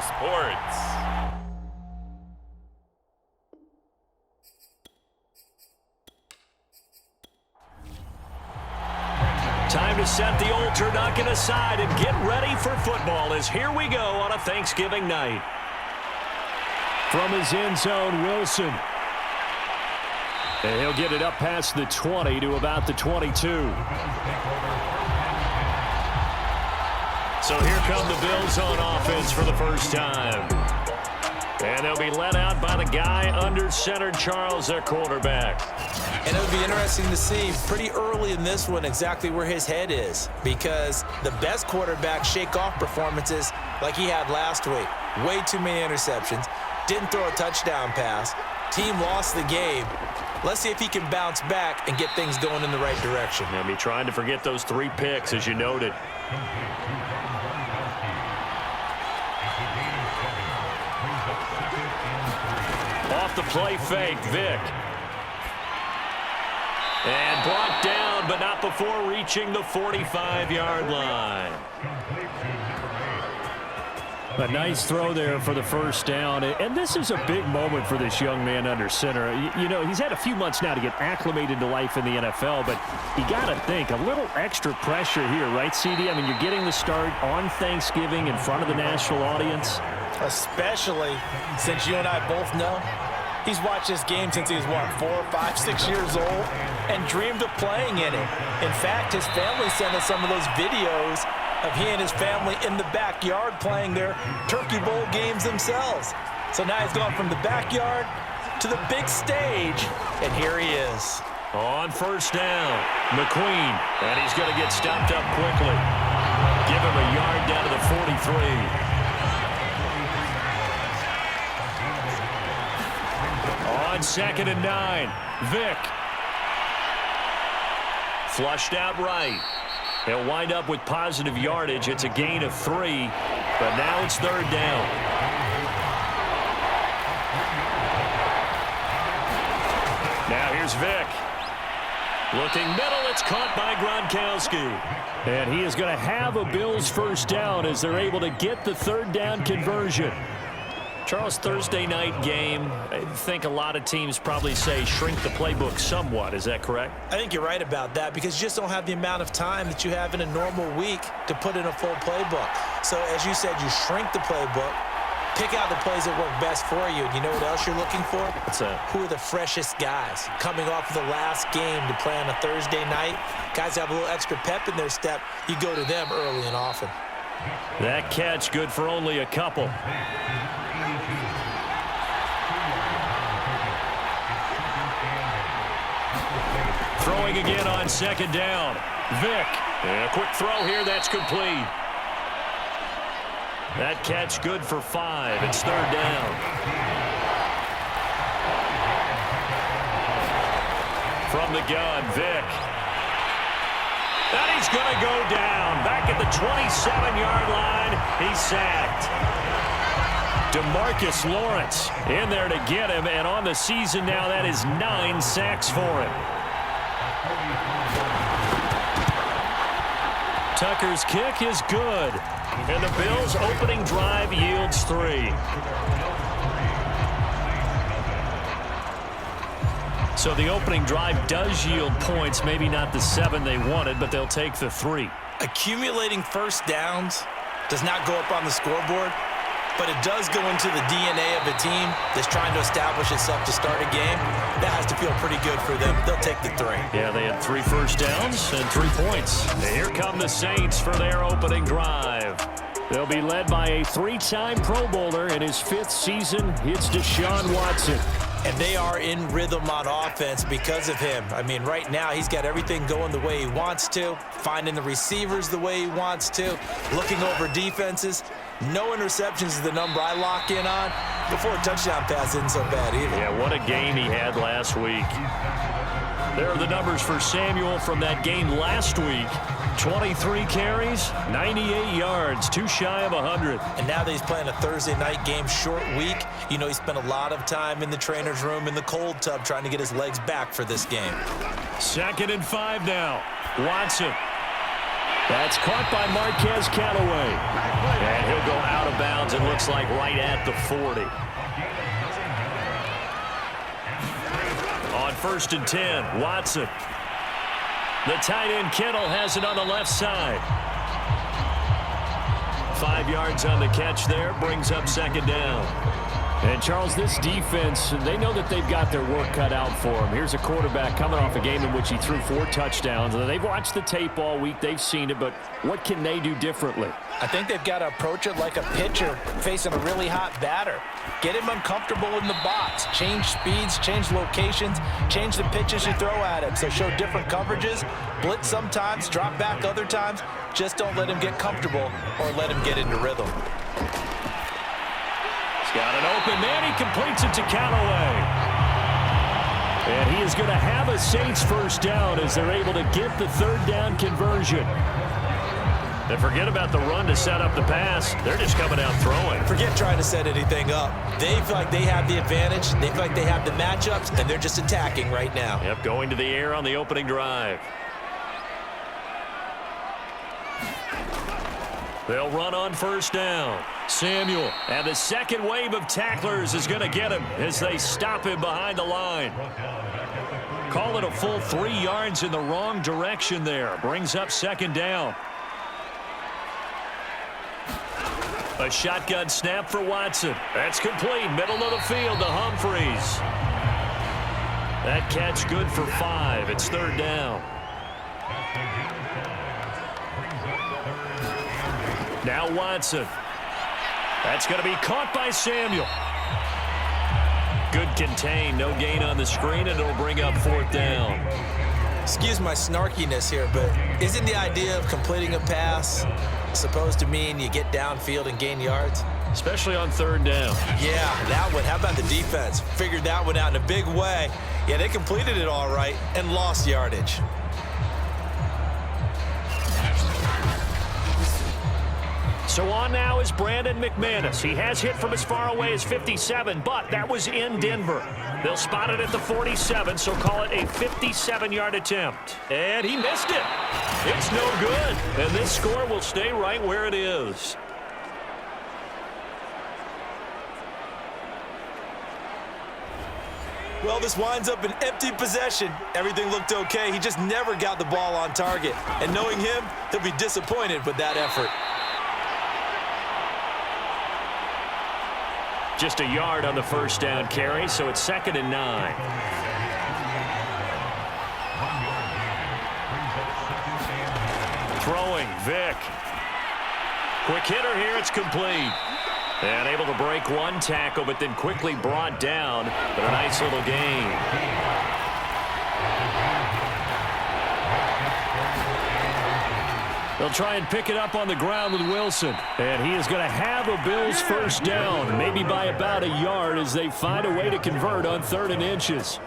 Sports. Time to set the old turducken aside and get ready for football as here we go on a Thanksgiving night. From his end zone, Wilson. And he'll get it up past the 20 to about the 22. So here come the Bills on offense for the first time. And they'll be led out by the guy under center, Charles, their quarterback. And it'll be interesting to see pretty early in this one exactly where his head is, because the best quarterbacks shake off performances like he had last week. Way too many interceptions. Didn't throw a touchdown pass. Team lost the game. Let's see if he can bounce back and get things going in the right direction. They'll be trying to forget those 3 picks, as you noted. Off the play fake, Vick. And brought down, but not before reaching the 45-yard line. A nice throw there for the first down. And this is a big moment for this young man under center. You know, he's had a few months now to get acclimated to life in the NFL, but you got to think, a little extra pressure here, right, CD? I mean, you're getting the start on Thanksgiving in front of the national audience. Especially since you and I both know he's watched this game since he was, 4, 5, 6 years old and dreamed of playing in it. In fact, his family sent us some of those videos of he and his family in the backyard playing their Turkey Bowl games themselves. So now he's gone from the backyard to the big stage, and here he is. On first down, McQueen, and he's going to get stopped up quickly. Give him a yard down to the 43. On 2nd and 9, Vick. Flushed out right. He'll wind up with positive yardage. It's a gain of 3, but now it's 3rd down. Now here's Vick. Looking middle, it's caught by Gronkowski. And he is going to have a Bills first down as they're able to get the 3rd down conversion. Charles, Thursday night game, I think a lot of teams probably say shrink the playbook somewhat. Is that correct? I think you're right about that because you just don't have the amount of time that you have in a normal week to put in a full playbook. So as you said, you shrink the playbook, pick out the plays that work best for you. You know what else you're looking for? What's that? Who are the freshest guys coming off of the last game to play on a Thursday night? Guys have a little extra pep in their step. You go to them early and often. That catch good for only a couple. Throwing again on 2nd down. Vick. And a quick throw here. That's complete. That catch good for 5. It's 3rd down. From the gun, Vick. And he's going to go down. Back at the 27-yard line. He's sacked. DeMarcus Lawrence in there to get him. And on the season now, that is 9 sacks for him. Tucker's kick is good. And the Bills' opening drive yields 3. So the opening drive does yield points, maybe not the 7 they wanted, but they'll take the 3. Accumulating first downs does not go up on the scoreboard, but it does go into the DNA of a team that's trying to establish itself to start a game. That has to feel pretty good for them. They'll take the 3. Yeah, they had 3 first downs and 3 points. And here come the Saints for their opening drive. They'll be led by a 3-time Pro Bowler in his 5th season. It's Deshaun Watson. And they are in rhythm on offense because of him. I mean, right now, he's got everything going the way he wants to, finding the receivers the way he wants to, looking over defenses. No interceptions is the number I lock in on. Before a touchdown pass isn't so bad either. Yeah, what a game he had last week. There are the numbers for Samuel from that game last week. 23 carries, 98 yards, too shy of 100. And now that he's playing a Thursday night game, short week, you know he spent a lot of time in the trainer's room in the cold tub trying to get his legs back for this game. 2nd and 5 now. Watson. That's caught by Marquez Callaway. And he'll go out of bounds It looks like right at the 40. On 1st and 10, Watson. The tight end Kittle has it on the left side. 5 yards on the catch there, brings up 2nd down. And, Charles, this defense, they know that they've got their work cut out for them. Here's a quarterback coming off a game in which he threw 4 touchdowns. They've watched the tape all week. They've seen it, but what can they do differently? I think they've got to approach it like a pitcher facing a really hot batter. Get him uncomfortable in the box. Change speeds, change locations, change the pitches you throw at him. So show different coverages, blitz sometimes, drop back other times. Just don't let him get comfortable or let him get into rhythm. Got an open man. He completes it to Callaway. And he is going to have a Saints first down as they're able to get the 3rd down conversion. And forget about the run to set up the pass. They're just coming out throwing. Forget trying to set anything up. They feel like they have the advantage. They feel like they have the matchups, and they're just attacking right now. Yep, going to the air on the opening drive. They'll run on 1st down. Samuel, and the second wave of tacklers is going to get him as they stop him behind the line. Call it a full 3 yards in the wrong direction there. Brings up 2nd down. A shotgun snap for Watson. That's complete. Middle of the field to Humphries. That catch good for 5. It's 3rd down. Now Watson. That's going to be caught by Samuel. Good contain. No gain on the screen, and it'll bring up 4th down. Excuse my snarkiness here, but isn't the idea of completing a pass supposed to mean you get downfield and gain yards? Especially on 3rd down. Yeah, that one. How about the defense? Figured that one out in a big way. Yeah, they completed it all right and lost yardage. So on now is Brandon McManus. He has hit from as far away as 57, but that was in Denver. They'll spot it at the 47, so call it a 57-yard attempt. And he missed it. It's no good. And this score will stay right where it is. Well, this winds up an empty possession. Everything looked okay. He just never got the ball on target. And knowing him, he'll be disappointed with that effort. Just a yard on the 1st down carry, so it's 2nd and 9. Throwing, Vick. Quick hitter here, it's complete. And able to break one tackle, but then quickly brought down. But a nice little gain. They'll try and pick it up on the ground with Wilson. And he is going to have a Bills first down, maybe by about a yard as they find a way to convert on 3rd and inches.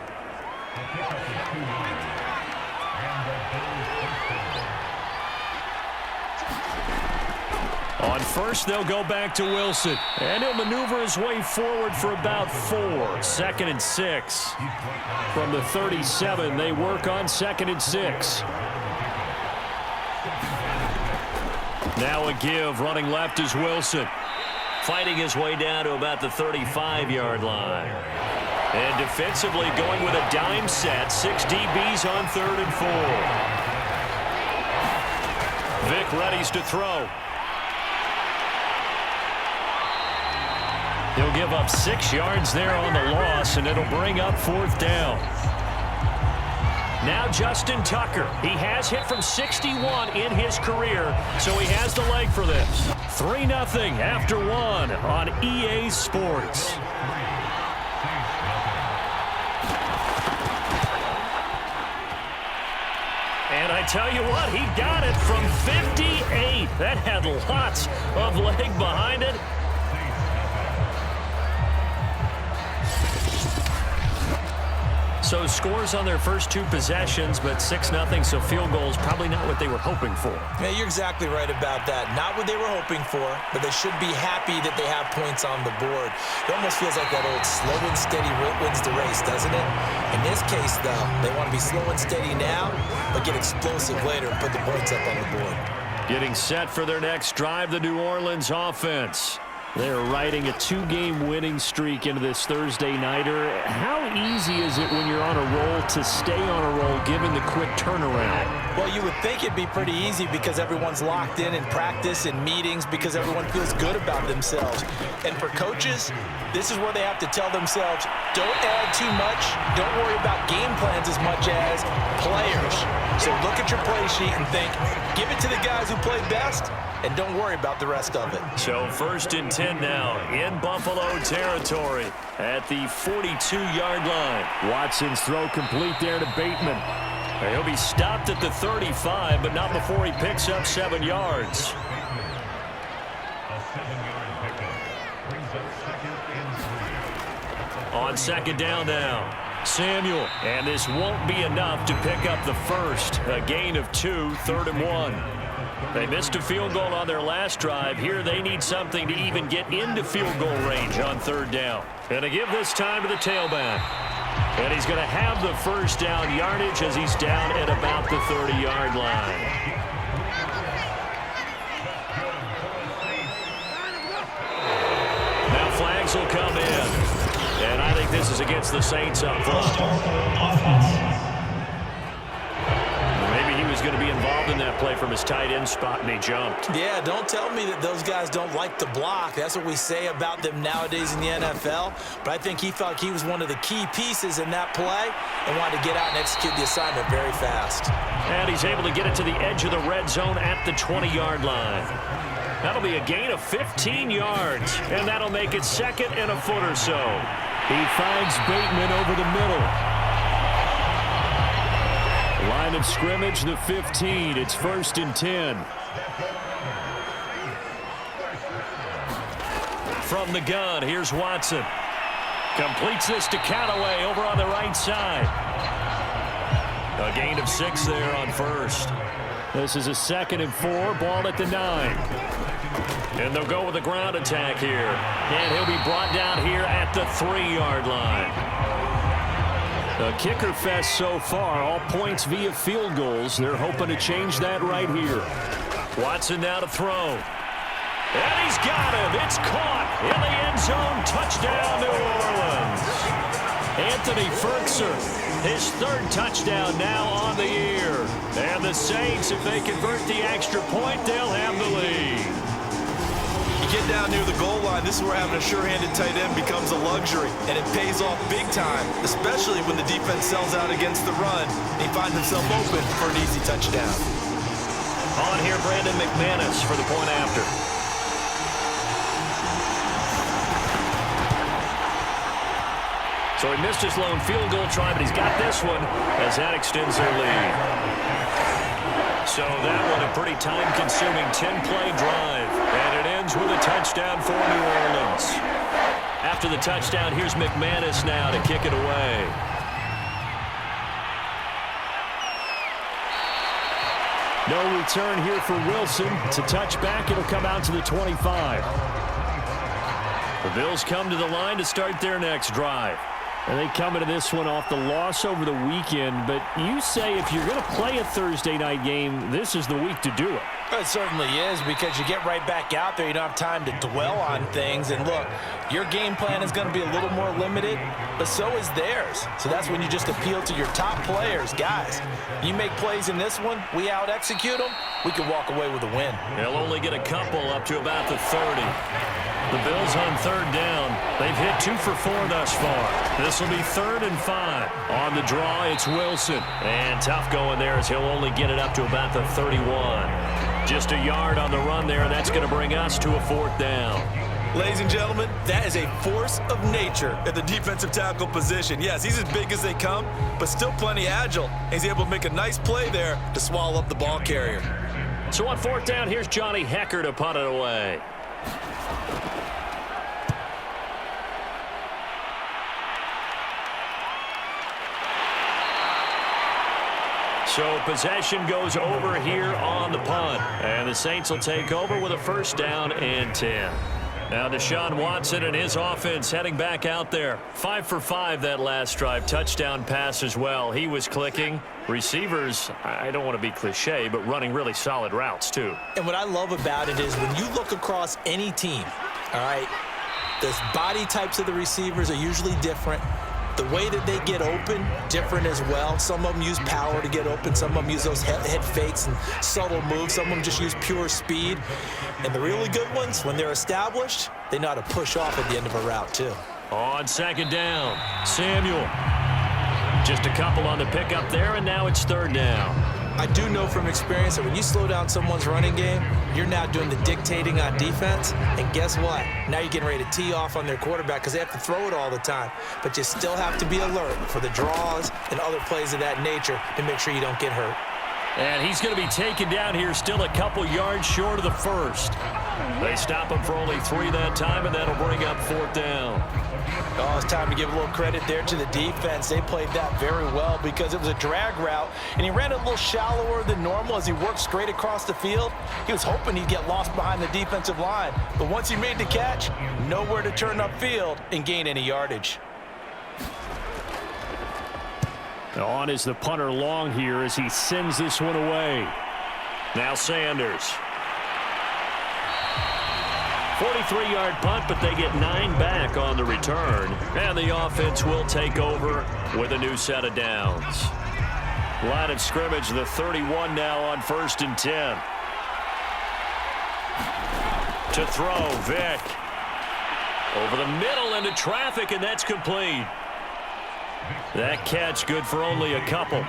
On 1st, they'll go back to Wilson. And he'll maneuver his way forward for about 4. 2nd and 6. From the 37, they work on 2nd and 6. Now a give, running left is Wilson. Fighting his way down to about the 35-yard line. And defensively going with a dime set. 6 DBs on 3rd and 4. Vick readies to throw. He'll give up 6 yards there on the loss, and it'll bring up 4th down. Now Justin Tucker. He has hit from 61 in his career, so he has the leg for this. 3-0 after 1 on EA Sports. And I tell you what, he got it from 58. That had lots of leg behind it. So scores on their first 2 possessions, but 6-0, so field goals probably not what they were hoping for. Yeah, you're exactly right about that. Not what they were hoping for, but they should be happy that they have points on the board. It almost feels like that old slow and steady wins the race, doesn't it? In this case, though, they want to be slow and steady now, but get explosive later and put the points up on the board. Getting set for their next drive, the New Orleans offense. They're riding a 2-game winning streak into this Thursday nighter. How easy is it when you're on a roll to stay on a roll given the quick turnaround? Well, you would think it'd be pretty easy because everyone's locked in practice and meetings because everyone feels good about themselves. And for coaches, this is where they have to tell themselves, don't add too much. Don't worry about game plans as much as players. So look at your play sheet and think, give it to the guys who play best, and don't worry about the rest of it. So 1st and 10 now in Buffalo territory at the 42-yard line. Watson's throw complete there to Bateman. He'll be stopped at the 35, but not before he picks up 7 yards. On 2nd down now. Samuel, and this won't be enough to pick up the first. A gain of 2, 3rd and 1. They missed a field goal on their last drive. Here they need something to even get into field goal range on 3rd down. And to give this time to the tailback. And he's going to have the first down yardage as he's down at about the 30-yard line. Now flags will come in. And I think this is against the Saints up front. Maybe he was going to be involved in that play from his tight end spot, and he jumped. Yeah, don't tell me that those guys don't like to block. That's what we say about them nowadays in the NFL. But I think he felt like he was one of the key pieces in that play and wanted to get out and execute the assignment very fast. And he's able to get it to the edge of the red zone at the 20-yard line. That'll be a gain of 15 yards, and that'll make it 2nd and a foot or so. He finds Bateman over the middle. Line of scrimmage, the 15. It's 1st and 10. From the gun, here's Watson. Completes this to Callaway over on the right side. A gain of 6 there on 1st. This is a 2nd and 4, ball at the 9. And they'll go with a ground attack here. And he'll be brought down here at the 3-yard line. A kicker fest so far, all points via field goals. They're hoping to change that right here. Watson now to throw. And he's got him. It's caught in the end zone. Touchdown, New Orleans. Anthony Ferguson, his 3rd touchdown now on the year. And the Saints, if they convert the extra point, they'll have the lead. Get down near the goal line, this is where having a sure-handed tight end becomes a luxury, and it pays off big time, especially when the defense sells out against the run, and he finds himself open for an easy touchdown. On here, Brandon McManus for the point after. So he missed his lone field goal try, but he's got this one as that extends their lead. So that one a pretty time-consuming 10-play drive. And it ends with a touchdown for New Orleans. After the touchdown, here's McManus now to kick it away. No return here for Wilson. To touch back, it'll come out to the 25. The Bills come to the line to start their next drive. And they come into this one off the loss over the weekend. But you say if you're going to play a Thursday night game, this is the week to do it. It certainly is, because you get right back out there. You don't have time to dwell on things. And look, your game plan is going to be a little more limited, but so is theirs. So that's when you just appeal to your top players. Guys, you make plays in this one, we out-execute them, we can walk away with a win. They'll only get a couple up to about the 30. The Bills on 3rd down. They've hit 2 for 4 thus far. This will be 3rd and 5. On the draw, it's Wilson. And tough going there as he'll only get it up to about the 31. Just a yard on the run there, and that's going to bring us to a 4th down. Ladies and gentlemen, that is a force of nature at the defensive tackle position. Yes, he's as big as they come, but still plenty agile. He's able to make a nice play there to swallow up the ball carrier. So on 4th down, here's Johnny Hecker to punt it away. So possession goes over here on the punt. And the Saints will take over with a 1st down and 10. Now Deshaun Watson and his offense heading back out there. 5 for 5 that last drive. Touchdown pass as well. He was clicking. Receivers, I don't want to be cliche, but running really solid routes too. And what I love about it is when you look across any team, All right, the body types of the receivers are usually different. The way that they get open, different as well. Some of them use power to get open. Some of them use those head fakes and subtle moves. Some of them just use pure speed. And the really good ones, when they're established, they know how to push off at the end of a route, too. On second down, Samuel. Just a couple on the pickup there, and now it's third down. I do know from experience that when you slow down someone's running game, you're now doing the dictating on defense. And guess what? Now you're getting ready to tee off on their quarterback because they have to throw it all the time. But you still have to be alert for the draws and other plays of that nature to make sure you don't get hurt. And he's going to be taken down here, still a couple yards short of the first. They stop him for only 3 that time, and that'll bring up fourth down. Oh, it's time to give a little credit there to the defense. They played that very well because it was a drag route, and he ran a little shallower than normal as he worked straight across the field. He was hoping he'd get lost behind the defensive line, but once he made the catch, nowhere to turn upfield and gain any yardage. On is the punter long here as he sends this one away. Now Sanders. 43-yard punt, but they get 9 back on the return. And the offense will take over with a new set of downs. Line of scrimmage, the 31 now on 1st and 10. To throw, Vick. Over the middle into traffic, and that's complete. That catch good for only a couple.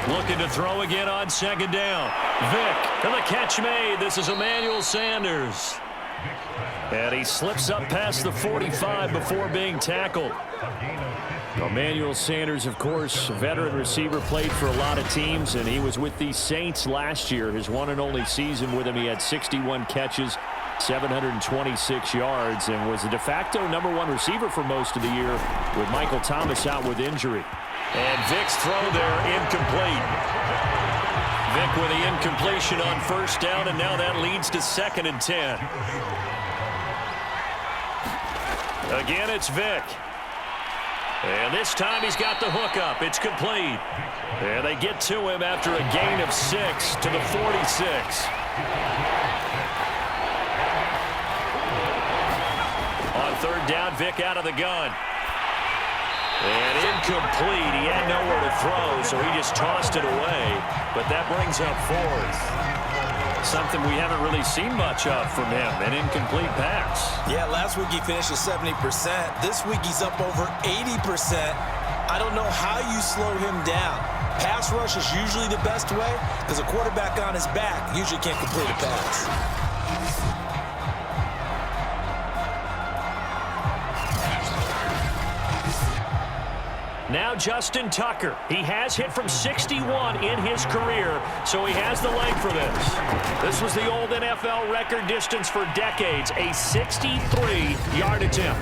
Looking to throw again on second down. Vick, and the catch made. This is Emmanuel Sanders. And he slips up past the 45 before being tackled. Emmanuel Sanders, of course, a veteran receiver, played for a lot of teams, and he was with the Saints last year. His one and only season with him, he had 61 catches, 726 yards, and was the de facto #1 receiver for most of the year with Michael Thomas out with injury. And Vick's throw there incomplete. Vick with the incompletion on first down, and now that leads to 2nd and 10. Again, it's Vick. And this time he's got the hook up. It's complete. And they get to him after a gain of 6 to the 46. On third down, Vick out of the gun. And incomplete. He had nowhere to throw, so he just tossed it away. But that brings up 4th. Something we haven't really seen much of from him, an incomplete pass. Yeah, last week he finished at 70%. This week he's up over 80%. I don't know how you slow him down. Pass rush is usually the best way because a quarterback on his back usually can't complete a pass. Now Justin Tucker. He has hit from 61 in his career, so he has the leg for this. This was the old NFL record distance for decades, a 63-yard attempt.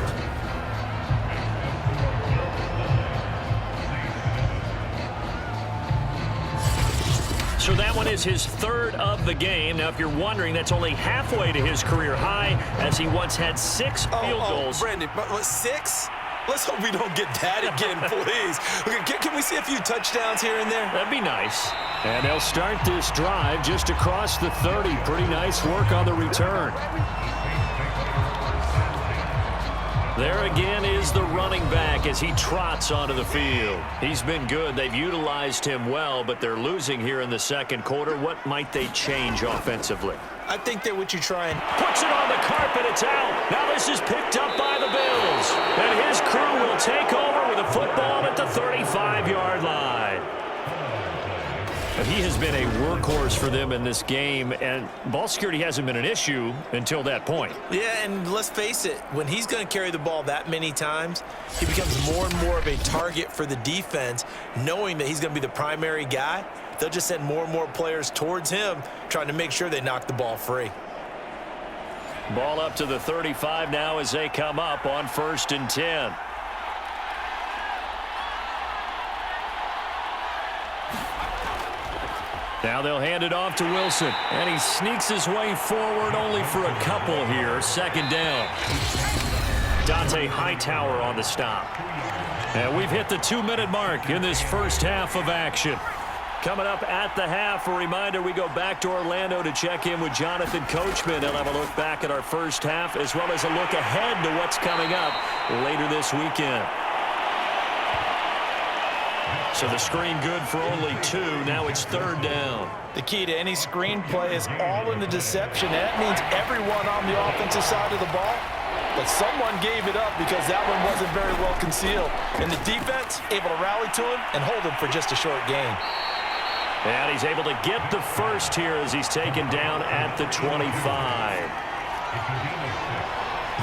So that one is his 3rd of the game. Now, if you're wondering, that's only halfway to his career high, as he once had 6 field goals. Brandon, but 6? Let's hope we don't get that again, please. Okay, can we see a few touchdowns here and there? That'd be nice. And they'll start this drive just across the 30. Pretty nice work on the return. There again is the running back as he trots onto the field. He's been good. They've utilized him well, but they're losing here in the second quarter. What might they change offensively? I think that what you try and... Puts it on the carpet. It's out. Now this is picked up by the Bills. And his crew will take over with a football at the 35-yard line. And he has been a workhorse for them in this game, and ball security hasn't been an issue until that point. Yeah, and let's face it, when he's going to carry the ball that many times, he becomes more and more of a target for the defense, knowing that he's going to be the primary guy. They'll just send more and more players towards him, trying to make sure they knock the ball free. Ball up to the 35 now as they come up on 1st and 10. Now they'll hand it off to Wilson, and he sneaks his way forward only for a couple here. 2nd down. Dante Hightower on the stop. And we've hit the 2-minute mark in this first half of action. Coming up at the half, a reminder, we go back to Orlando to check in with Jonathan Coachman. He'll have a look back at our first half as well as a look ahead to what's coming up later this weekend. So the screen good for only 2. Now it's 3rd down. The key to any screen play is all in the deception. And that means everyone on the offensive side of the ball. But someone gave it up because that one wasn't very well concealed. And the defense able to rally to him and hold him for just a short gain. And he's able to get the first here as he's taken down at the 25.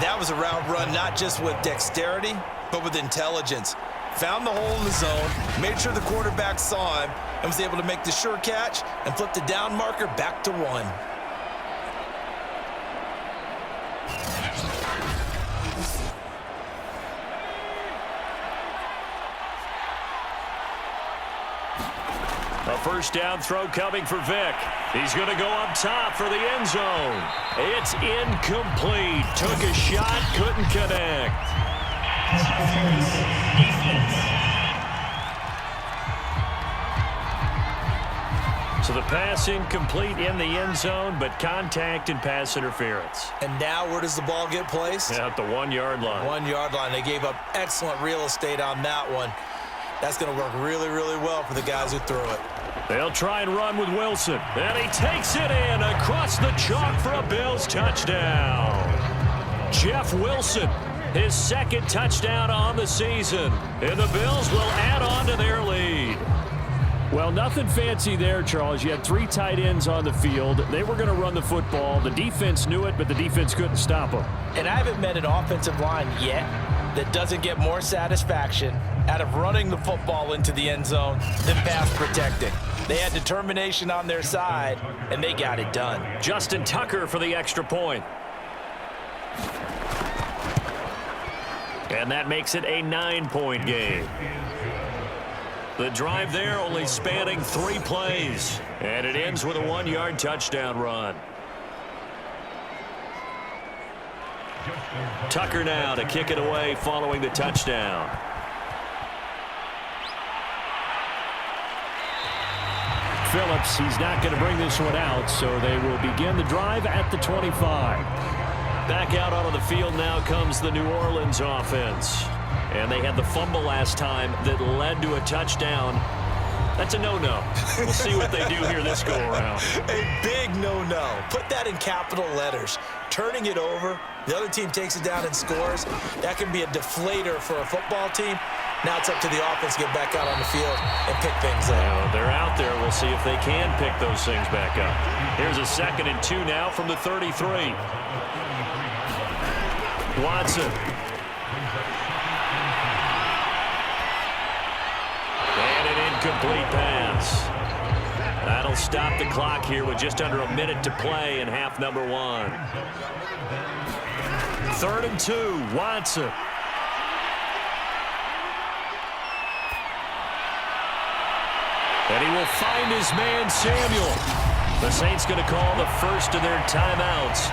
That was a route run not just with dexterity, but with intelligence. Found the hole in the zone, made sure the quarterback saw him, and was able to make the sure catch and flip the down marker back to 1. A first down throw coming for Vic. He's going to go up top for the end zone. It's incomplete. Took a shot, couldn't connect. So the pass incomplete in the end zone, but contact and pass interference. And now where does the ball get placed? At the 1-yard line. 1-yard line. They gave up excellent real estate on that one. That's going to work really, really well for the guys who threw it. They'll try and run with Wilson. And he takes it in across the chalk for a Bills touchdown. Jeff Wilson, his 2nd touchdown on the season. And the Bills will add on to their lead. Well, nothing fancy there, Charles. You had 3 tight ends on the field. They were going to run the football. The defense knew it, but the defense couldn't stop them. And I haven't met an offensive line yet that doesn't get more satisfaction out of running the football into the end zone than pass protecting. They had determination on their side, and they got it done. Justin Tucker for the extra point. And that makes it a 9-point game. The drive there only spanning 3 plays. And it ends with a 1-yard touchdown run. Tucker now to kick it away following the touchdown. Phillips, he's not going to bring this one out, so they will begin the drive at the 25. Back out onto the field now comes the New Orleans offense. And they had the fumble last time that led to a touchdown. That's a no-no. We'll see what they do here this go-around. A big no-no. Put that in capital letters. Turning it over, the other team takes it down and scores. That can be a deflator for a football team. Now it's up to the offense to get back out on the field and pick things up. Well, they're out there. We'll see if they can pick those things back up. Here's a 2nd and 2 now from the 33. Watson. And an incomplete pass. That'll stop the clock here with just under a minute to play in half number 1. 3rd and 2, Watson. And he will find his man, Samuel. The Saints going to call the first of their timeouts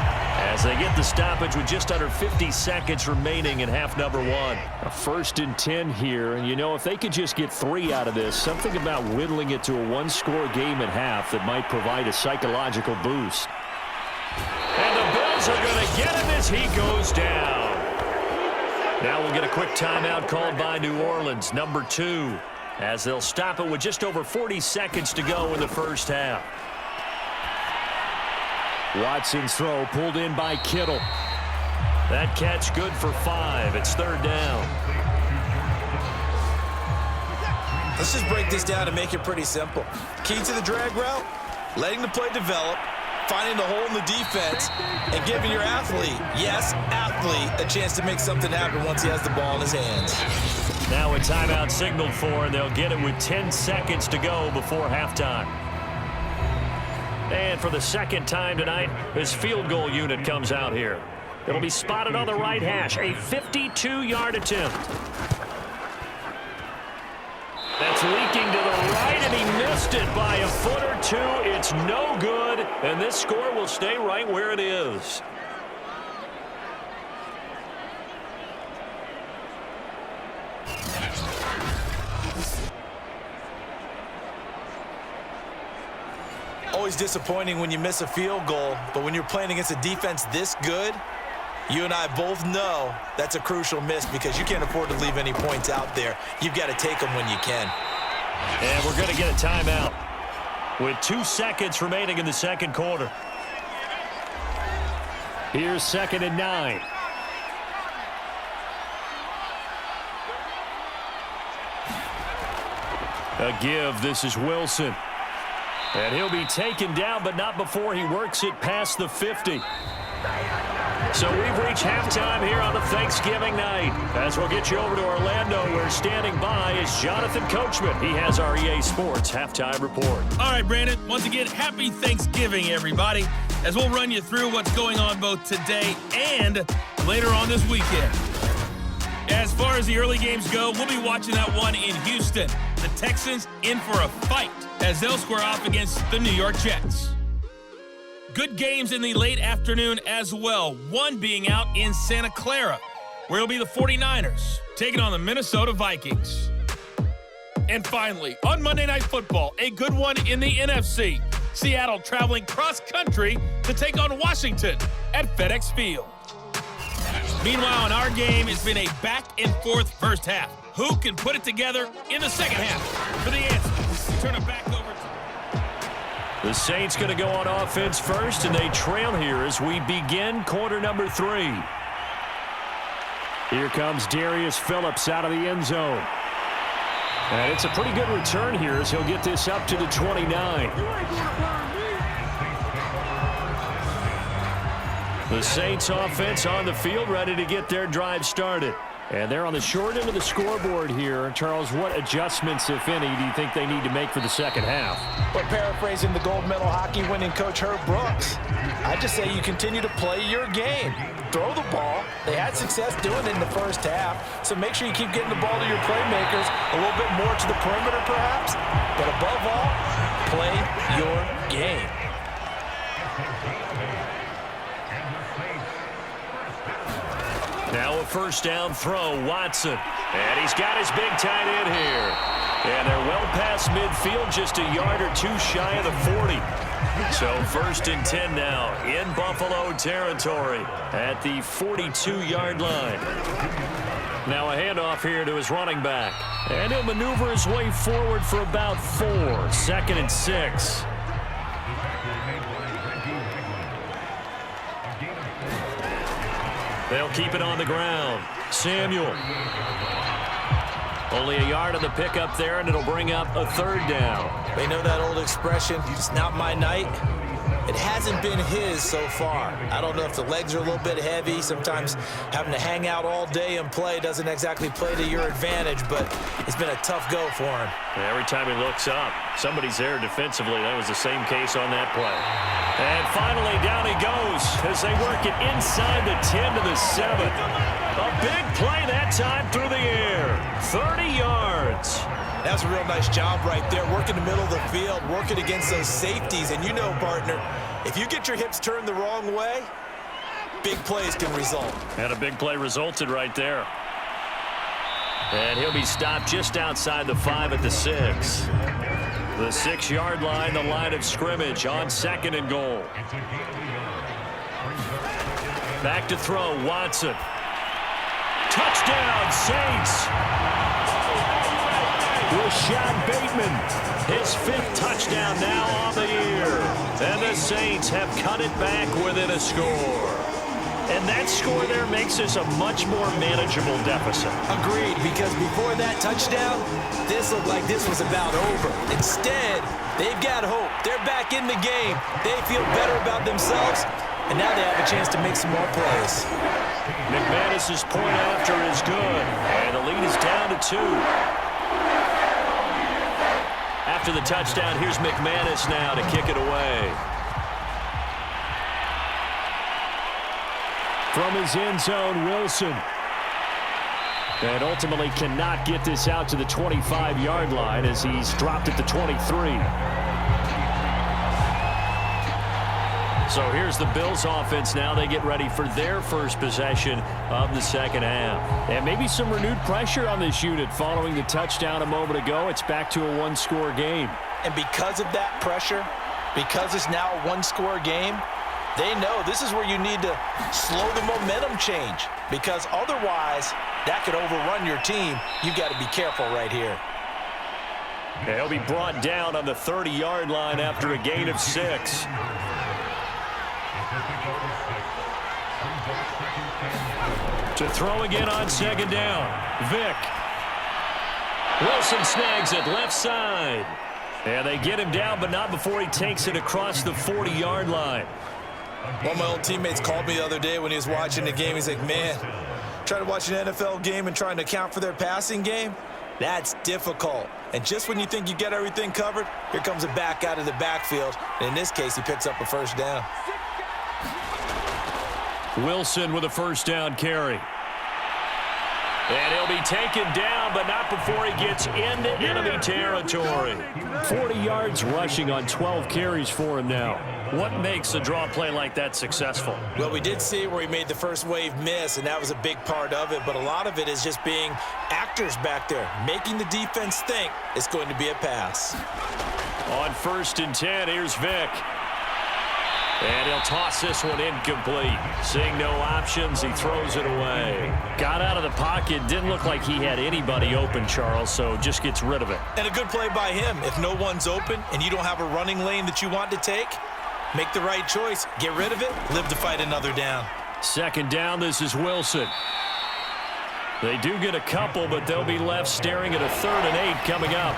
as they get the stoppage with just under 50 seconds remaining in half number 1. A 1st and 10 here, and you know, if they could just get 3 out of this, something about whittling it to a 1-score game at half that might provide a psychological boost. And the Bills are going to get him as he goes down. Now we'll get a quick timeout called by New Orleans, number 2, as they'll stop it with just over 40 seconds to go in the first half. Watson's throw pulled in by Kittle. That catch good for 5. It's 3rd down. Let's just break this down and make it pretty simple. Key to the drag route, letting the play develop, finding the hole in the defense, and giving your athlete, yes, athlete, a chance to make something happen once he has the ball in his hands. Now a timeout signaled for, and they'll get it with 10 seconds to go before halftime. And for the 2nd time tonight, this field goal unit comes out here. It'll be spotted on the right hash, a 52-yard attempt. That's leaking to the right, and he missed it by a foot or 2. It's no good, and this score will stay right where it is. always disappointing when you miss a field goal, but when you're playing against a defense this good, you and I both know that's a crucial miss because you can't afford to leave any points out there. You've got to take them when you can. And we're going to get a timeout with 2 seconds remaining in the second quarter. Here's 2nd and 9. A give. This is Wilson. And he'll be taken down, but not before he works it past the 50. So we've reached halftime here on the Thanksgiving night. As we'll get you over to Orlando, where standing by is Jonathan Coachman. He has our EA Sports halftime report. All right, Brandon. Once again, happy Thanksgiving, everybody, as we'll run you through what's going on both today and later on this weekend. As far as the early games go, we'll be watching that one in Houston. The Texans in for a fight as they'll square off against the New York Jets. Good games in the late afternoon as well, one being out in Santa Clara, where it'll be the 49ers taking on the Minnesota Vikings. And finally, on Monday Night Football, a good one in the NFC. Seattle traveling cross-country to take on Washington at FedEx Field. Meanwhile, in our game, it's been a back-and-forth first half. Who can put it together in the second half? For the answer, we turn it back over to... The Saints going to go on offense first, and they trail here as we begin quarter number 3. Here comes Darius Phillips out of the end zone. And it's a pretty good return here as he'll get this up to the 29. The Saints offense on the field, ready to get their drive started. And they're on the short end of the scoreboard here. Charles, what adjustments, if any, do you think they need to make for the second half? Well, paraphrasing the gold medal hockey winning coach Herb Brooks, I just say you continue to play your game. Throw the ball. They had success doing it in the first half, so make sure you keep getting the ball to your playmakers, a little bit more to the perimeter perhaps, but above all, play your game. Now a first down throw, Watson. And he's got his big tight end here. And they're well past midfield, just a yard or two shy of the 40. So 1st and 10 now in Buffalo territory at the 42-yard line. Now a handoff here to his running back. And he'll maneuver his way forward for about 4. 2nd and 6. They'll keep it on the ground. Samuel. Only a yard on the pickup there, and it'll bring up a 3rd down. They know that old expression, it's not my night. It hasn't been his so far. I don't know if the legs are a little bit heavy. Sometimes having to hang out all day and play doesn't exactly play to your advantage, but it's been a tough go for him. Every time he looks up, somebody's there defensively. That was the same case on that play. And finally, down he goes as they work it inside the 10 to the 7. A big play that time through the air. 30 yards. That's a real nice job right there, working the middle of the field, working against those safeties. And you know, partner, if you get your hips turned the wrong way, big plays can result. And a big play resulted right there. And he'll be stopped just outside the 5 at the 6. The 6-yard line, the line of scrimmage on 2nd and goal. Back to throw, Watson. Touchdown, Saints! Rashad Bateman, his 5th touchdown now on the year. And the Saints have cut it back within a score. And that score there makes this a much more manageable deficit. Agreed, because before that touchdown, this looked like this was about over. Instead, they've got hope. They're back in the game. They feel better about themselves, and now they have a chance to make some more plays. McManus's point after is good, and the lead is down to 2. After the touchdown, here's McManus now to kick it away. From his end zone, Wilson. And ultimately cannot get this out to the 25-yard line as he's dropped at the 23. So here's the Bills offense now. They get ready for their first possession of the second half. And maybe some renewed pressure on this unit following the touchdown a moment ago. It's back to a 1-score game. And because of that pressure, Because it's now a one-score game, they know this is where you need to slow the momentum change, because otherwise that could overrun your team. You've got to be careful right here. He'll be brought down on the 30-yard line after a gain of 6. To throw again on second down. Vick. Wilson snags it left side. And they get him down, but not before he takes it across the 40-yard line. One of my old teammates called me the other day when he was watching the game. He's like, man, trying to watch an NFL game and trying to account for their passing game, that's difficult. And just when you think you get everything covered, here comes a back out of the backfield. And in this case, he picks up a first down. Wilson with a first down carry. And he'll be taken down, but not before he gets into enemy territory. 40 yards rushing on 12 carries for him now. What makes a draw play like that successful? Well, we did see where he made the first wave miss, and that was a big part of it. But a lot of it is just being actors back there, making the defense think it's going to be a pass. On 1st and 10, here's Vick. And he'll toss this one incomplete. Seeing no options, he throws it away. Got out of the pocket. Didn't look like he had anybody open, Charles, so just gets rid of it. And a good play by him. If no one's open and you don't have a running lane that you want to take, make the right choice. Get rid of it. Live to fight another down. Second down, this is Wilson. They do get a couple, but they'll be left staring at a 3rd and 8 coming up.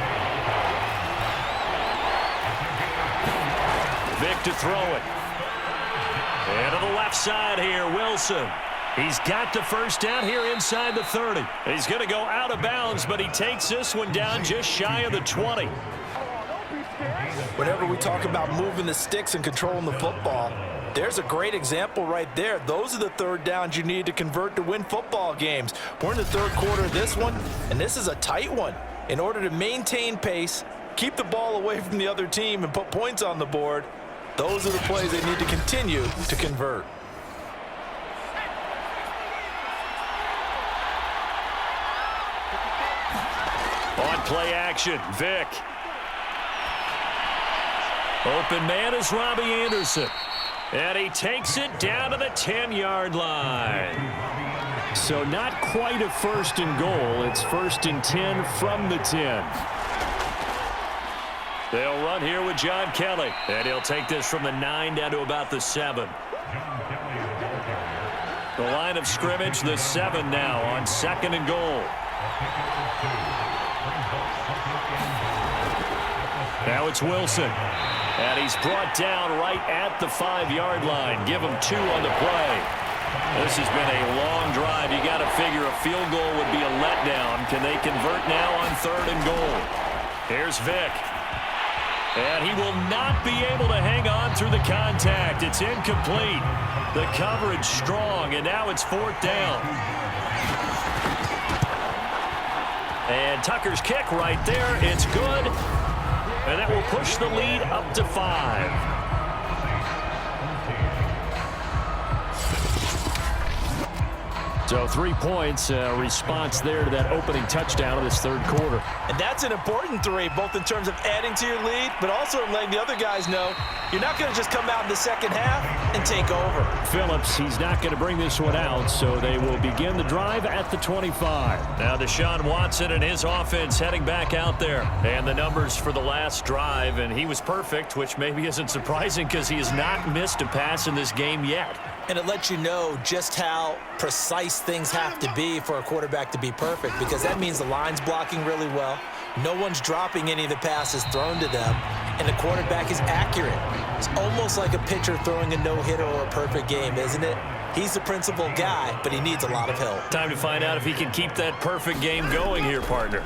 Vick to throw it. And to the left side here, Wilson. He's got the first down here inside the 30. He's going to go out of bounds, but he takes this one down just shy of the 20. Whenever we talk about moving the sticks and controlling the football, there's a great example right there. Those are the 3rd downs you need to convert to win football games. We're in the 3rd quarter of this one, and this is a tight one. In order to maintain pace, keep the ball away from the other team, and put points on the board, those are the plays they need to continue to convert. On play action, Vick. Open man is Robbie Anderson. And he takes it down to the 10-yard line. So not quite a 1st and goal. It's 1st and 10 from the 10. They'll run here with John Kelly. And he'll take this from the 9 down to about the 7. The line of scrimmage, the 7 now on 2nd and goal. Now it's Wilson. And he's brought down right at the 5-yard line. Give him 2 on the play. This has been a long drive. You got to figure a field goal would be a letdown. Can they convert now on 3rd and goal? Here's Vick. And he will not be able to hang on through the contact. It's incomplete. The coverage strong, and now it's 4th down. And Tucker's kick right there. It's good. And that will push the lead up to 5. So 3 points, response there to that opening touchdown of this 3rd quarter. And that's an important 3, both in terms of adding to your lead, but also letting the other guys know you're not going to just come out in the second half and take over. Phillips, he's not going to bring this one out, so they will begin the drive at the 25. Now Deshaun Watson and his offense heading back out there. And the numbers for the last drive, and he was perfect, which maybe isn't surprising because he has not missed a pass in this game yet. And it lets you know just how precise things have to be for a quarterback to be perfect, because that means the line's blocking really well. No one's dropping any of the passes thrown to them, and the quarterback is accurate. It's almost like a pitcher throwing a no-hitter or a perfect game, isn't it? He's the principal guy, but he needs a lot of help. Time to find out if he can keep that perfect game going here, partner.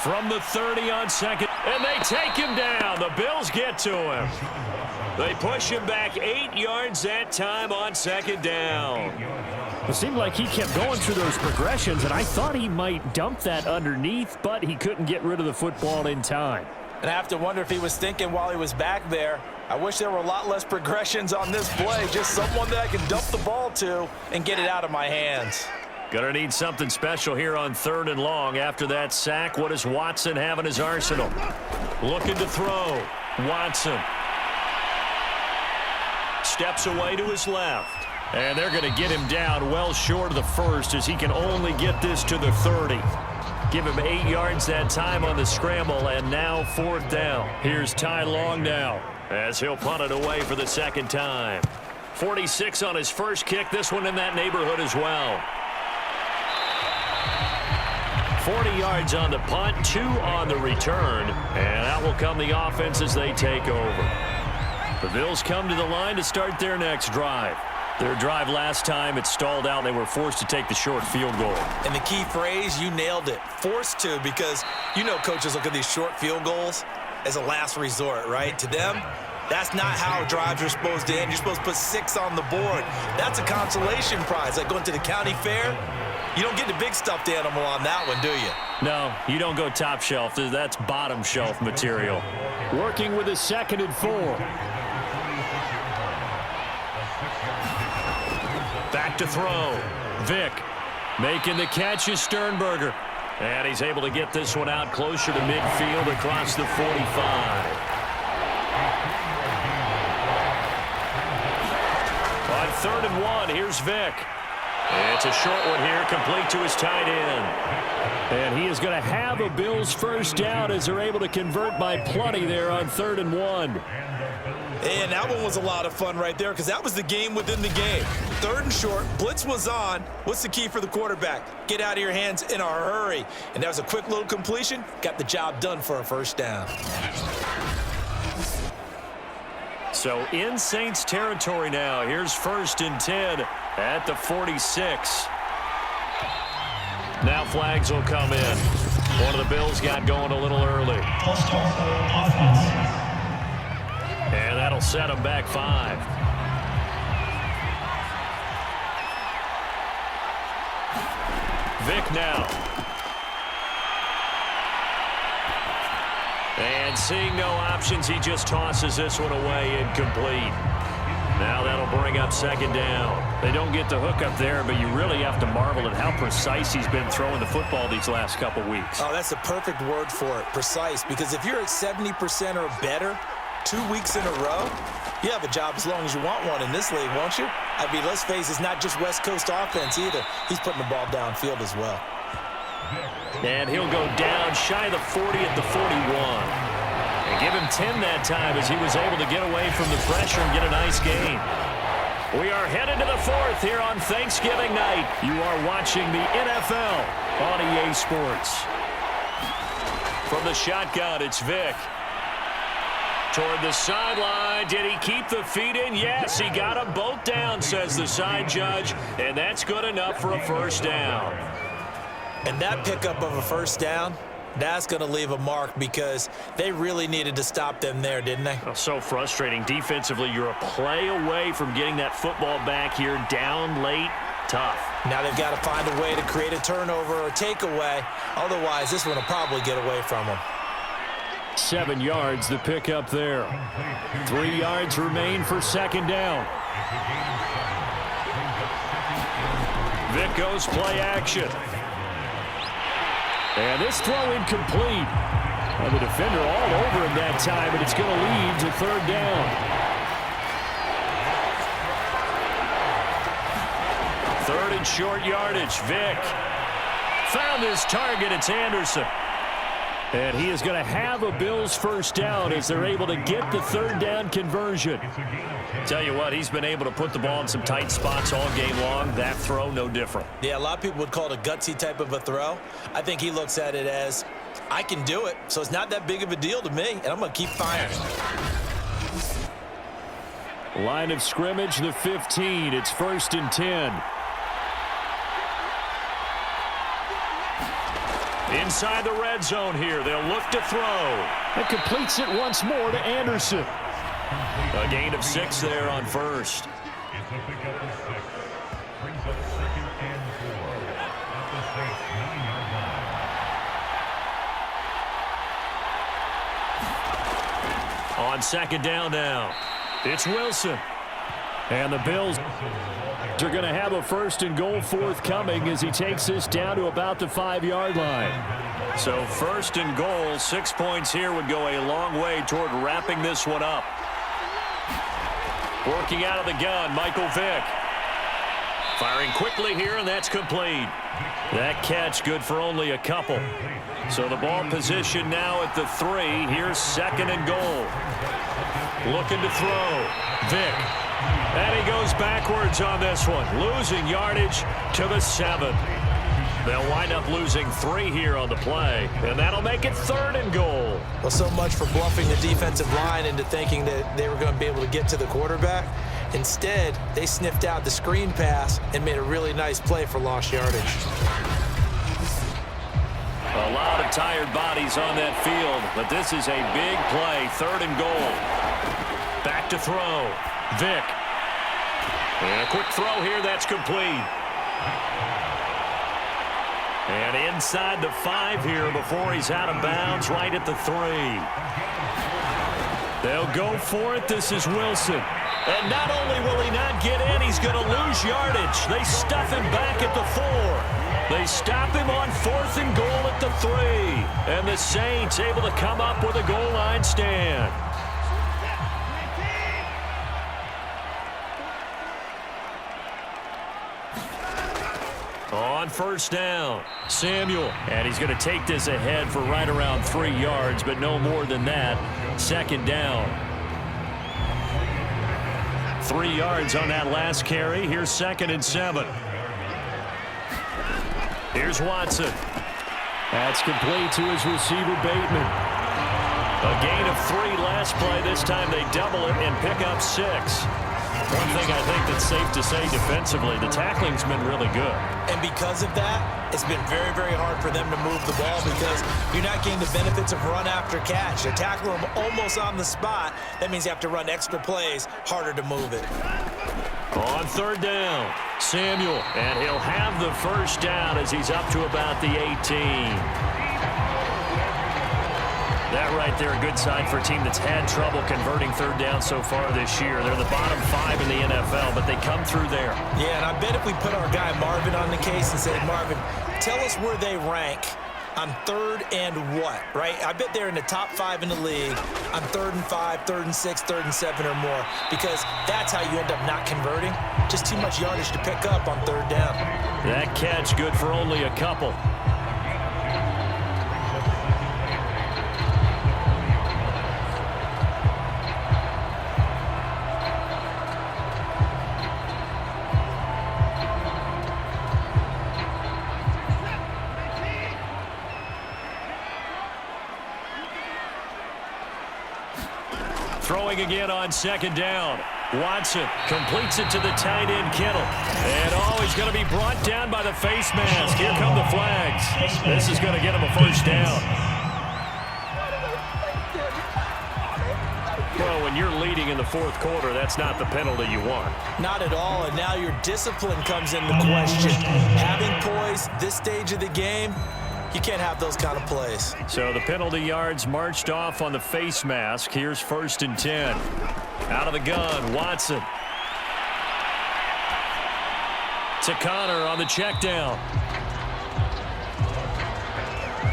From the 30 on 2nd, and they take him down. The Bills get to him. They push him back 8 yards that time on 2nd down. It seemed like he kept going through those progressions, and I thought he might dump that underneath, but he couldn't get rid of the football in time. And I have to wonder if he was thinking while he was back there, I wish there were a lot less progressions on this play, just someone that I can dump the ball to and get it out of my hands. Gonna need something special here on 3rd and long. After that sack, what does Watson have in his arsenal? Looking to throw. Watson. steps away to his left. And they're going to get him down well short of the first as he can only get this to the 30. Give him 8 yards that time on the scramble, and now 4th down. Here's Ty Long now as he'll punt it away for the second time. 46 on his first kick, this one in that neighborhood as well. 40 yards on the punt, 2 on the return, and out will come the offense as they take over. The Bills come to the line to start their next drive. Their drive last time, it stalled out. They were forced to take the short field goal. And the key phrase, you nailed it, forced to, because you know coaches look at these short field goals as a last resort, right? To them, that's not how drives are supposed to end. You're supposed to put 6 on the board. That's a consolation prize, like going to the county fair. You don't get the big stuffed animal on that one, do you? No, you don't go top shelf. That's bottom shelf material. Working with a 2nd and 4. Back to throw. Vick making the catch is Sternberger. And he's able to get this one out closer to midfield across the 45. On 3rd and 1, here's Vick. It's a short one here, complete to his tight end. And he is going to have a Bills first down as they're able to convert by plenty there on 3rd and 1. And that one was a lot of fun right there because that was the game within the game. 3rd and short, blitz was on. What's the key for the quarterback? Get out of your hands in a hurry. And that was a quick little completion. Got the job done for a first down. So in Saints territory now. Here's 1st and 10 at the 46. Now flags will come in. One of the Bills got going a little early. And that'll set them back 5. Vick now. And seeing no options, he just tosses this one away incomplete. Now that'll bring up 2nd down. They don't get the hook up there, but you really have to marvel at how precise he's been throwing the football these last couple weeks. Oh, that's the perfect word for it, precise. Because if you're at 70% or better 2 weeks in a row, you have a job as long as you want one in this league, won't you? I mean, let's face it, it's not just West Coast offense either. He's putting the ball downfield as well. And he'll go down shy of the 40 at the 41. And give him 10 that time as he was able to get away from the pressure and get a nice gain. We are headed to the 4th here on Thanksgiving night. You are watching the NFL on EA Sports. From the shotgun, it's Vick. Toward the sideline. Did he keep the feet in? Yes, he got them both down, says the side judge. And that's good enough for a first down. And that pickup of a first down, that's going to leave a mark because they really needed to stop them there, didn't they? Oh, so frustrating. Defensively, you're a play away from getting that football back here down late. Tough. Now they've got to find a way to create a turnover or takeaway. Otherwise, this one will probably get away from them. 7 yards, the pickup there. 3 yards remain for 2nd down. Vick goes play action. And this throw incomplete. Well, the defender all over him that time, and it's going to lead to 3rd down. 3rd and short yardage. Vick found his target. It's Anderson. And he is going to have a Bills first down as they're able to get the 3rd down conversion. Tell you what, he's been able to put the ball in some tight spots all game long. That throw, no different. Yeah, a lot of people would call it a gutsy type of a throw. I think he looks at it as, I can do it, so it's not that big of a deal to me, and I'm going to keep firing. Line of scrimmage, the 15. It's 1st and 10. Inside the red zone here. They'll look to throw. And completes it once more to Anderson. A gain of 6 there on 1st. On 2nd down now, it's Wilson. And the Bills are going to have a 1st and goal forthcoming as he takes this down to about the 5-yard line. So 1st and goal, 6 points here would go a long way toward wrapping this one up. Working out of the gun, Michael Vick. Firing quickly here, and that's complete. That catch good for only a couple. So the ball position now at the 3. Here's 2nd and goal. Looking to throw. Vick. And he goes backwards on this one. Losing yardage to the 7. They'll wind up losing 3 here on the play, and that'll make it 3rd and goal. Well, so much for bluffing the defensive line into thinking that they were going to be able to get to the quarterback. Instead, they sniffed out the screen pass and made a really nice play for lost yardage. A lot of tired bodies on that field, but this is a big play. 3rd and goal. Back to throw. Vick. And a quick throw here. That's complete. And inside the 5 here before he's out of bounds, right at the 3. They'll go for it. This is Wilson. And not only will he not get in, he's going to lose yardage. They stuff him back at the 4. They stop him on 4th and goal at the 3. And the Saints able to come up with a goal line stand. On 1st down, Samuel. And he's going to take this ahead for right around 3 yards, but no more than that. 2nd down. 3 yards on that last carry. Here's 2nd and 7. Here's Watson. That's complete to his receiver, Bateman. A gain of 3 last play. This time they double it and pick up 6. One thing I think that's safe to say defensively, the tackling's been really good. And because of that, it's been very, very hard for them to move the ball because you're not getting the benefits of run after catch. They tackle them almost on the spot. That means you have to run extra plays, harder to move it. On 3rd down, Samuel, and he'll have the 1st down as he's up to about the 18. That right there, a good sign for a team that's had trouble converting 3rd down so far this year. They're the bottom 5 in the NFL, but they come through there. Yeah, and I bet if we put our guy Marvin on the case and said, Marvin, tell us where they rank on 3rd and what, right? I bet they're in the top 5 in the league on 3rd and 5, 3rd and 6, 3rd and 7 or more, because that's how you end up not converting. Just too much yardage to pick up on 3rd down. That catch good for only a couple. Throwing again on 2nd down. Watson completes it to the tight end, Kittle. And he's going to be brought down by the face mask. Here come the flags. This is going to get him a 1st down. Well, when you're leading in the 4th quarter, that's not the penalty you want. Not at all, and now your discipline comes into question. Having poise this stage of the game, you can't have those kind of plays. So the penalty yards marched off on the face mask. Here's 1st and 10. Out of the gun, Watson. To Connor on the check down.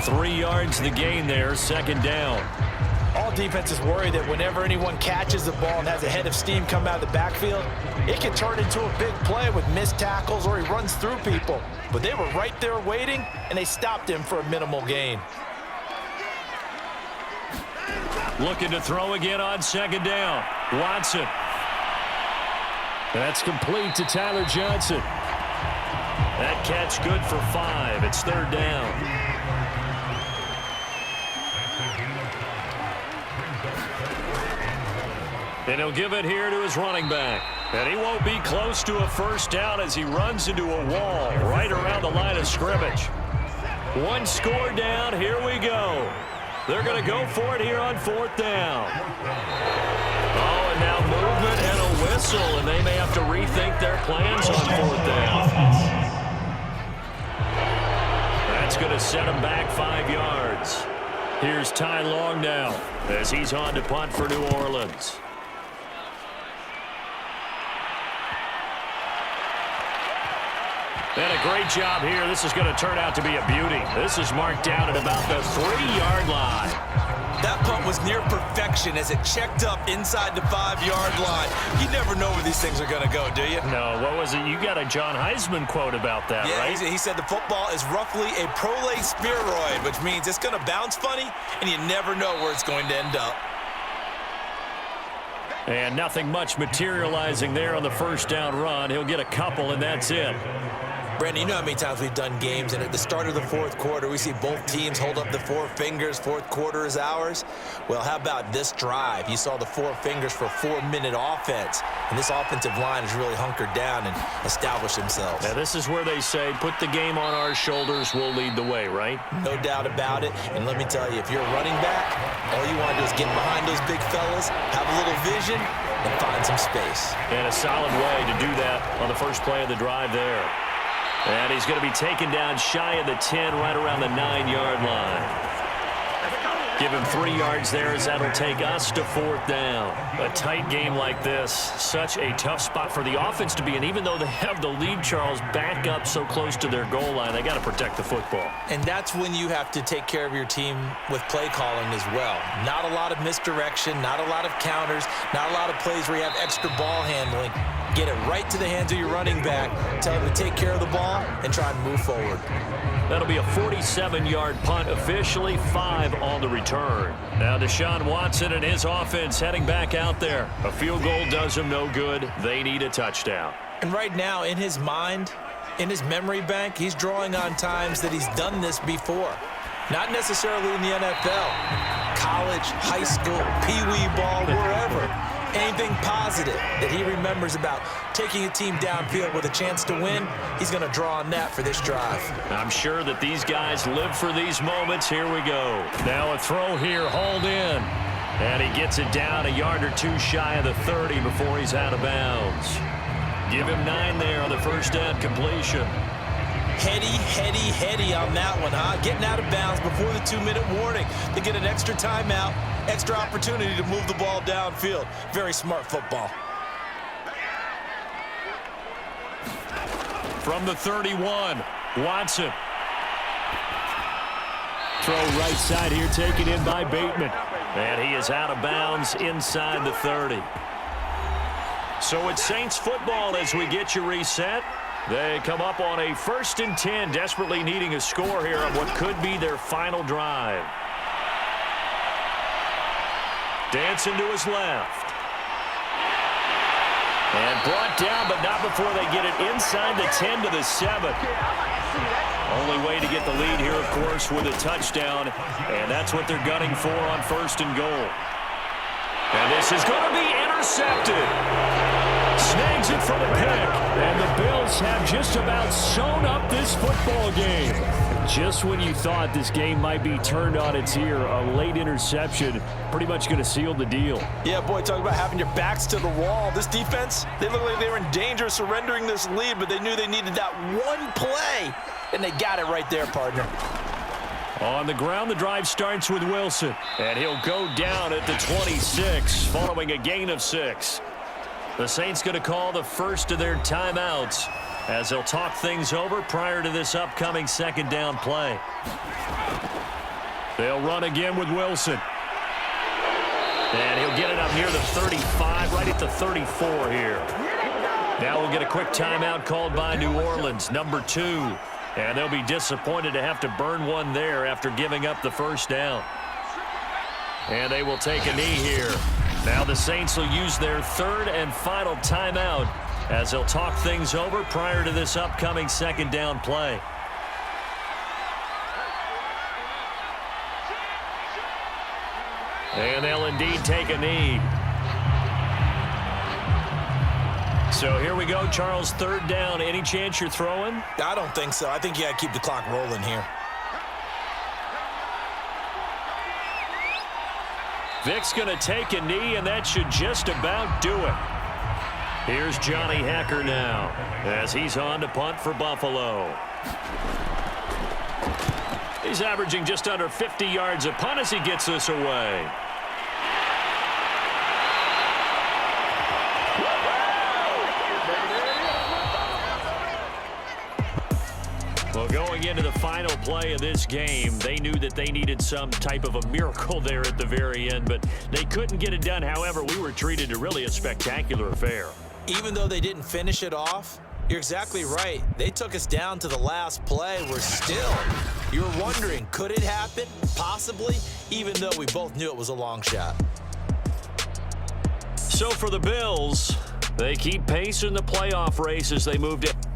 3 yards the gain there, 2nd down. All defenses worry that whenever anyone catches the ball and has a head of steam come out of the backfield, it can turn into a big play with missed tackles or he runs through people. But they were right there waiting, and they stopped him for a minimal gain. Looking to throw again on 2nd down. Watson. That's complete to Tyler Johnson. That catch good for 5. It's 3rd down. And he'll give it here to his running back. And he won't be close to a 1st down as he runs into a wall right around the line of scrimmage. 1 score down. Here we go. They're going to go for it here on 4th down. Oh, and now movement and a whistle, and they may have to rethink their plans on 4th down. That's going to set them back 5 yards. Here's Ty Long now as he's on to punt for New Orleans. And a great job here. This is going to turn out to be a beauty. This is marked down at about the 3-yard line. That punt was near perfection as it checked up inside the 5-yard line. You never know where these things are going to go, do you? No, what was it? You got a John Heisman quote about that, yeah, right? He said the football is roughly a prolate spheroid, which means it's going to bounce funny, and you never know where it's going to end up. And nothing much materializing there on the first down run. He'll get a couple, and that's it. Brandon, you know how many times we've done games, and at the start of the fourth quarter, we see both teams hold up the 4 fingers, fourth quarter is ours. Well, how about this drive? You saw the 4 fingers for a 4-minute offense, and this offensive line has really hunkered down and established themselves. Now, this is where they say, put the game on our shoulders, we'll lead the way, right? No doubt about it, and let me tell you, if you're a running back, all you want to do is get behind those big fellas, have a little vision, and find some space. And a solid way to do that on the first play of the drive there. And he's going to be taken down shy of the 10, right around the 9-yard line. Give him 3 yards there as that'll take us to 4th down. A tight game like this, such a tough spot for the offense to be in. Even though they have the lead, Charles, back up so close to their goal line, they got to protect the football. And that's when you have to take care of your team with play calling as well. Not a lot of misdirection, not a lot of counters, not a lot of plays where you have extra ball handling. Get it right to the hands of your running back, tell him to take care of the ball, and try and move forward. That'll be a 47-yard punt, officially 5 on the return. Now Deshaun Watson and his offense heading back out there. A field goal does them no good. They need a touchdown. And right now, in his mind, in his memory bank, he's drawing on times that he's done this before. Not necessarily in the NFL. College, high school, pee-wee ball, wherever. Anything positive that he remembers about taking a team downfield with a chance to win, he's going to draw on that for this drive. I'm sure that these guys live for these moments. Here we go. Now a throw here, hauled in. And he gets it down a yard or 2 shy of the 30 before he's out of bounds. Give him 9 there on the first down completion. Heady on that one, huh? Getting out of bounds before the 2-minute warning. They get an extra timeout, extra opportunity to move the ball downfield. Very smart football. From the 31, Watson. Throw right side here, taken in by Bateman. And he is out of bounds inside the 30. So it's Saints football as we get you reset. They come up on a 1st and 10, desperately needing a score here on what could be their final drive. Dancing to his left. And brought down, but not before they get it inside the 10 to the 7. Only way to get the lead here, of course, with a touchdown. And that's what they're gunning for on 1st and goal. And this is going to be intercepted. Snags it for the pick. And the Bills have just about sewn up this football game. Just when you thought this game might be turned on its ear, a late interception pretty much going to seal the deal. Yeah, boy, talk about having your backs to the wall. This defense, they look like they were in danger of surrendering this lead, but they knew they needed that one play, and they got it right there, partner. On the ground, the drive starts with Wilson, and he'll go down at the 26 following a gain of 6. The Saints going to call the first of their timeouts as they'll talk things over prior to this upcoming 2nd down play. They'll run again with Wilson. And he'll get it up near the 35, right at the 34 here. Now we'll get a quick timeout called by New Orleans, number 2. And they'll be disappointed to have to burn one there after giving up the 1st down. And they will take a knee here. Now the Saints will use their 3rd and final timeout as they'll talk things over prior to this upcoming 2nd down play. And they'll indeed take a knee. So here we go, Charles, 3rd down. Any chance you're throwing? I don't think so. I think you got to keep the clock rolling here. Vic's going to take a knee, and that should just about do it. Here's Johnny Hecker now as he's on to punt for Buffalo. He's averaging just under 50 yards a punt as he gets this away. Well, going into the final play of this game, they knew that they needed some type of a miracle there at the very end, but they couldn't get it done. However, we were treated to really a spectacular affair. Even though they didn't finish it off, you're exactly right. They took us down to the last play. We're still, you're wondering, could it happen? Possibly, even though we both knew it was a long shot. So for the Bills, they keep pace in the playoff race as they move to